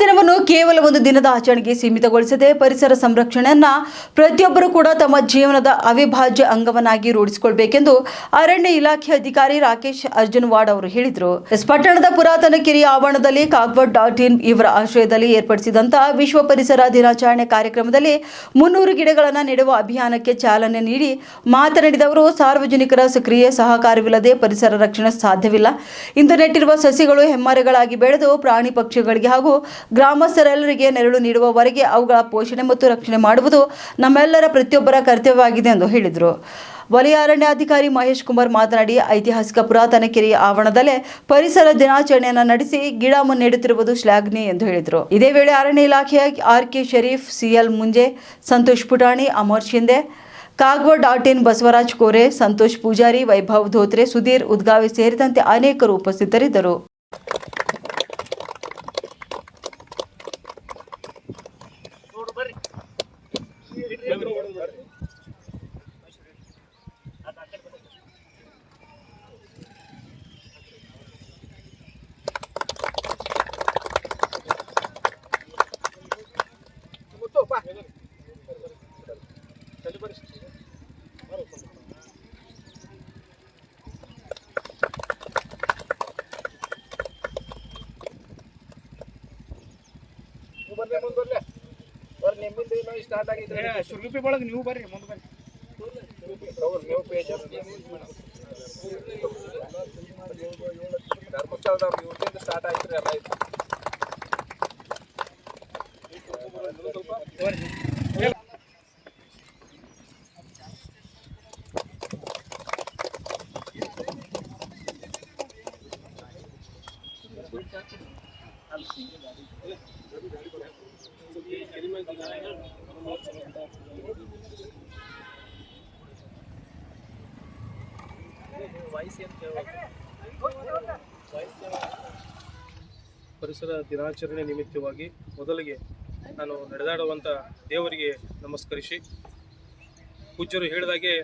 ದಿನವನ್ನು ಕೇವಲ ಒಂದು ದಿನದ ಆಚರಣೆಗೆ ಸೀಮಿತಗೊಳಿಸದೆ ಪರಿಸರ ಸಂರಕ್ಷಣೆಯನ್ನ ಪ್ರತಿಯೊಬ್ಬರು ಕೂಡ ತಮ್ಮ ಜೀವನದ ಅವಿಭಾಜ್ಯ ಅಂಗವನ್ನಾಗಿ ರೂಢಿಸಿಕೊಳ್ಳಬೇಕೆಂದು ಅರಣ್ಯ ಇಲಾಖೆ ಅಧಿಕಾರಿ ರಾಕೇಶ್ ಅರ್ಜುನ್ವಾಡ್ ಅವರು ಹೇಳಿದರು. ಪಟ್ಟಣದ ಪುರಾತನ ಕೆರೆಯ ಆವರಣದಲ್ಲಿ ಕಾಗ್ವಾಡ್.in ಇವರ ಆಶ್ರಯದಲ್ಲಿ ಏರ್ಪಡಿಸಿದಂತಹ ವಿಶ್ವ ಪರಿಸರ ದಿನಾಚರಣೆ ಕಾರ್ಯಕ್ರಮದಲ್ಲಿ 300 ಗಿಡಗಳನ್ನು ನೆಡುವ ಅಭಿಯಾನಕ್ಕೆ ಚಾಲನೆ ನೀಡಿ ಮಾತನಾಡಿದ ಅವರು, ಸಾರ್ವಜನಿಕರ ಸಕ್ರಿಯ ಸಹಕಾರವಿಲ್ಲದೆ ಪರಿಸರ ರಕ್ಷಣೆ ಸಾಧ್ಯವಿಲ್ಲ. ಇಂದು ನೆಟ್ಟಿರುವ ಸಸಿಗಳು ಹೆಮ್ಮರಗಳಾಗಿ ಬೆಳೆದು ಪ್ರಾಣಿ ಪಕ್ಷಿಗಳಿಗೆ ಹಾಗೂ ಗ್ರಾಮಸ್ಥರೆಲ್ಲರಿಗೆ ನೆರಳು ನೀಡುವವರೆಗೆ ಅವುಗಳ ಪೋಷಣೆ ಮತ್ತು ರಕ್ಷಣೆ ಮಾಡುವುದು ನಮ್ಮೆಲ್ಲರ ಪ್ರತಿಯೊಬ್ಬರ ಕರ್ತವ್ಯವಾಗಿದೆ ಎಂದು ಹೇಳಿದರು. ವಲಯ ಅರಣ್ಯಾಧಿಕಾರಿ ಮಹೇಶ್ ಕುಮಾರ್ ಮಾತನಾಡಿ, ಐತಿಹಾಸಿಕ ಪುರಾತನ ಕೆರೆಯ ಆವರಣದಲ್ಲೇ ಪರಿಸರ ದಿನಾಚರಣೆಯನ್ನು ನಡೆಸಿ ಗಿಡ ನೆಡುತ್ತಿರುವುದು ಶ್ಲಾಘನೀಯ ಎಂದು ಹೇಳಿದರು. ಇದೇ ವೇಳೆ ಅರಣ್ಯ ಇಲಾಖೆಯ ಆರ್.ಕೆ. ಶರೀಫ್, ಸಿಎಲ್ ಮುಂಜೆ, ಸಂತೋಷ್ ಪುಟಾಣಿ, ಅಮರ್ ಶಿಂದೆ, ಕಾಗ್ವಾಡ್.in ಬಸವರಾಜ್ ಕೋರೆ, ಸಂತೋಷ್ ಪೂಜಾರಿ, ವೈಭವ್ ಧೋತ್ರೆ, ಸುಧೀರ್ ಉದ್ಗಾವಿ ಸೇರಿದಂತೆ ಅನೇಕರು ಉಪಸ್ಥಿತರಿದ್ದರು. ಸ್ಟಾರ್ಟ್ ಆಗಿದೆ ಶುರುಪಿ ಒಳಗೆ ನೀವು ಬರ್ರಿ ಮುಂದೆ ಬನ್ನಿ ನೀವು ಪೇಜರ್ ಧರ್ಮಸ್ಥಳದ ಮ್ಯೂಸಿಯಂ ಸ್ಟಾರ್ಟ್ ಆಯ್ತು ಎಲ್ಲ ಇತ್ತು ಪರಿಸರ ದಿನಾಚರಣೆ ನಿಮಿತ್ತವಾಗಿ ಮೊದಲಿಗೆ ನಾನು ನಡೆದಾಡುವಂಥ ದೇವರಿಗೆ ನಮಸ್ಕರಿಸಿ, ಪೂಜ್ಯರು ಹೇಳಿದಾಗೆ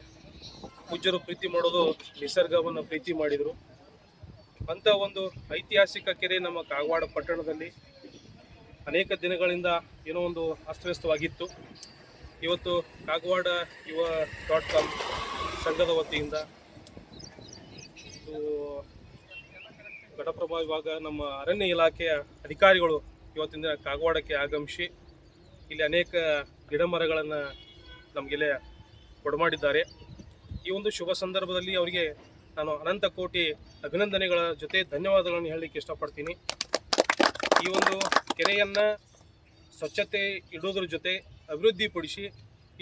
ಪೂಜ್ಯರು ಪ್ರೀತಿ ಮಾಡೋದು ನಿಸರ್ಗವನ್ನು ಪ್ರೀತಿ ಮಾಡಿದರು. ಅಂಥ ಒಂದು ಐತಿಹಾಸಿಕ ಕೆರೆ ನಮ್ಮ ಕಾಗವಾಡ ಪಟ್ಟಣದಲ್ಲಿ ಅನೇಕ ದಿನಗಳಿಂದ ಏನೋ ಒಂದು ಅಸ್ತವ್ಯಸ್ತವಾಗಿತ್ತು. ಇವತ್ತು ಕಾಗವಾಡ ಯುವ.com ಸಂಘದ ವತಿಯಿಂದ ಘಟಪ್ರಭಾ ವಿಭಾಗ ನಮ್ಮ ಅರಣ್ಯ ಇಲಾಖೆಯ ಅಧಿಕಾರಿಗಳು ಇವತ್ತಿನ ದಿನ ಕಾಗವಾಡಕ್ಕೆ ಆಗಮಿಸಿ ಇಲ್ಲಿ ಅನೇಕ ಗಿಡ ಮರಗಳನ್ನು ನಮಗೆಲ್ಲ ಕೊಡಮಾಡಿದ್ದಾರೆ. ಈ ಒಂದು ಶುಭ ಸಂದರ್ಭದಲ್ಲಿ ಅವರಿಗೆ ನಾನು ಅನಂತ ಕೋಟಿ ಅಭಿನಂದನೆಗಳ ಜೊತೆ ಧನ್ಯವಾದಗಳನ್ನು ಹೇಳಲಿಕ್ಕೆ ಇಷ್ಟಪಡ್ತೀನಿ. ಈ ಒಂದು ಕೆರೆಯನ್ನು ಸ್ವಚ್ಛತೆ ಇಡೋದ್ರ ಜೊತೆ ಅಭಿವೃದ್ಧಿಪಡಿಸಿ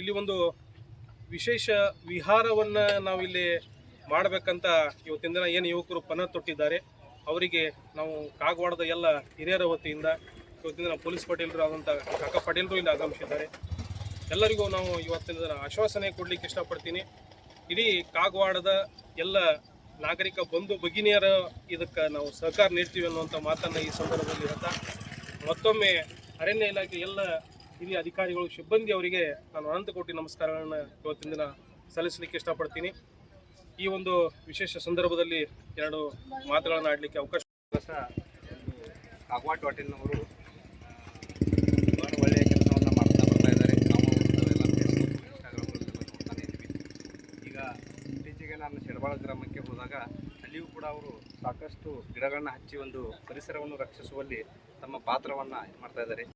ಇಲ್ಲಿ ಒಂದು ವಿಶೇಷ ವಿಹಾರವನ್ನು ನಾವಿಲ್ಲಿ ಮಾಡಬೇಕಂತ ಇವತ್ತಿನ ದಿನ ಏನು ಯುವಕರು ಪಣ ತೊಟ್ಟಿದ್ದಾರೆ ಅವರಿಗೆ ನಾವು ಕಾಗವಾಡದ ಎಲ್ಲ ಹಿರಿಯರ ವತಿಯಿಂದ ಇವತ್ತಿನ ದಿನ ಪೊಲೀಸ್ ಪಟೇಲರು ಆದಂಥ ಕಾಕಾ ಪಟೇಲರು ಇಲ್ಲಿ ಆಗಮಿಸಿದ್ದಾರೆ. ಎಲ್ಲರಿಗೂ ನಾವು ಇವತ್ತಿನ ದಿನ ಆಶ್ವಾಸನೆ ಕೊಡಲಿಕ್ಕೆ ಇಷ್ಟಪಡ್ತೀನಿ. ಇಡೀ ಕಾಗವಾಡದ ಎಲ್ಲ ನಾಗರಿಕ ಬಂಧು ಭಗಿನಿಯರ ಇದಕ್ಕೆ ನಾವು ಸಹಕಾರ ನೀಡ್ತೀವಿ ಅನ್ನುವಂಥ ಮಾತನ್ನು ಈ ಸಂದರ್ಭದಲ್ಲಿ ಹೇಳ್ತಾ, ಮತ್ತೊಮ್ಮೆ ಅರಣ್ಯ ಇಲಾಖೆ ಎಲ್ಲ ಹಿರಿಯ ಅಧಿಕಾರಿಗಳು, ಸಿಬ್ಬಂದಿ ಅವರಿಗೆ ನಾನು ಅನಂತ ಕೋಟಿ ನಮಸ್ಕಾರಗಳನ್ನು ಇವತ್ತಿನ ದಿನ ಸಲ್ಲಿಸಲಿಕ್ಕೆ ಇಷ್ಟಪಡ್ತೀನಿ. ಈ ಒಂದು ವಿಶೇಷ ಸಂದರ್ಭದಲ್ಲಿ ಎರಡು ಮಾತುಗಳನ್ನು ಆಡಲಿಕ್ಕೆ ಅವಕಾಶ. ಕಾಗ್ವಾಡ್.in ಅವರು ಬಹಳ ಒಳ್ಳೆಯ ಕೆಲಸವನ್ನು ಮಾಡ್ತಾ ಬರ್ತಾ ಇದ್ದಾರೆ. ನಾವು ಎಲ್ಲ ಫೇಸ್ಬುಕ್, ಇನ್ಸ್ಟಾಗ್ರಾಮ್ಗಳಲ್ಲೆಲ್ಲ ನೋಡ್ತಾನೆ ಇದ್ವಿ. ಈಗ ಇತ್ತೀಚೆಗೆ ನಾನು ಶೆಡಬಾಳ ಗ್ರಾಮಕ್ಕೆ ಹೋದಾಗ ಅಲ್ಲಿಯೂ ಕೂಡ ಅವರು ಸಾಕಷ್ಟು ಗಿಡಗಳನ್ನು ಹಚ್ಚಿ ಒಂದು ಪರಿಸರವನ್ನು ರಕ್ಷಿಸುವಲ್ಲಿ ತಮ್ಮ ಪಾತ್ರವನ್ನು ಮಾಡ್ತಾ ಇದ್ದಾರೆ.